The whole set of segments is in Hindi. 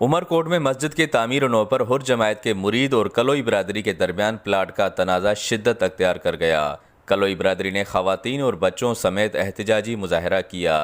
उमरकोट में मस्जिद के तामीर नौ पर हुर जमायत के मुरीद और कलोई बिरादरी के दरमियान प्लाट का तनाज़ा शिद्दत अख्तियार कर गया। कलोई बिरादरी ने खवातीन और बच्चों समेत एहतजाजी मुजाहरा किया।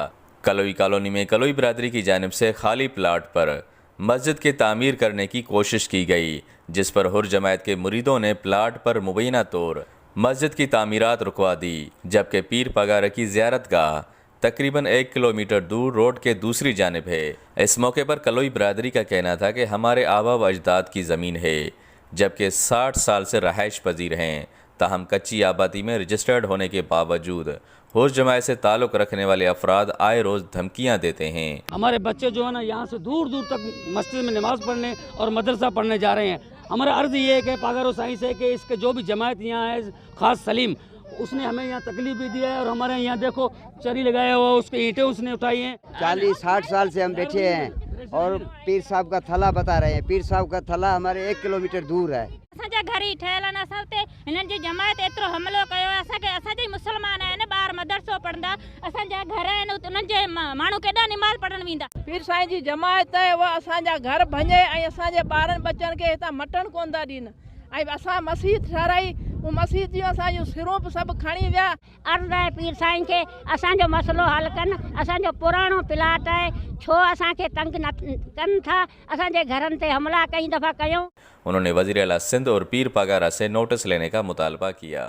कलोई कॉलोनी में कलोई बिरादरी की जानिब से खाली प्लाट पर मस्जिद के तामीर करने की कोशिश की गई, जिस पर हुर जमायत के मुरीदों ने प्लाट पर मुबैना तौर मस्जिद की तामीरात रुकवा दी, जबकि पीर पगार की ज़ियारतगाह तकरीबन 1 किलोमीटर दूर रोड के दूसरी जानिब है। इस मौके पर कलोई बिरादरी का कहना था कि हमारे आबा व अजदाद की ज़मीन है, जबकि 60 साल से रहायश पजीर हैं। ताहम कच्ची आबादी में रजिस्टर्ड होने के बावजूद हुर जमायत से ताल्लुक़ रखने वाले अफराद आए रोज़ धमकियाँ देते हैं। हमारे बच्चे जो है ना यहाँ से दूर दूर तक मस्जिद में नमाज़ पढ़ने और मदरसा पढ़ने जा रहे हैं। हमारा अर्ज़ ये है कि पागारो साइंस है कि इसके जो भी जमायत यहाँ है, ख़ास सलीम, उसने हमें यहाँ तकलीफ भी दिया है और हमारे यहाँ देखो चरी लगाया हुआ, उसके ईंटें उसने उठाई हैं। 40-60 साल से हम बैठे हैं और पीर साहब का थला बता रहे हैं। पीर साहब का थला हमारे 1 किलोमीटर दूर है। असांजा घर ही ठहियल आहिनि। असां ते हिननि जी जमायत एतिरो हमिलो कयो आहे। असांखे असांजा मुस्लमान आहिनि, ॿार मदरसो पढ़ंदा, असांजा घर आहिनि, उन्हनि जे माण्हू केॾा निमाज़ पढ़ण वेंदा। पीर साईं जी जमायत आहे उहा असांजा घर भञे ऐं असांजे ॿारनि बच्चनि खे हितां मटण कोन था ॾियनि। ऐं असां मस्जिद ठाराई, उहा मस्जिद जूं असांजूं सिरूं बि सभु खणी विया। अर्ज़ु आहे पीर साईं खे असांजो मसइलो हल कनि। असांजो पुराणो प्लाट आहे, छो असांखे तंग न कनि था, असांजे घरनि ते हमला कई दफ़ा कयूं। उन्होंने वज़ीर आला सिंध और पीर पगारा से नोटिस लेने का मुतालबा किया।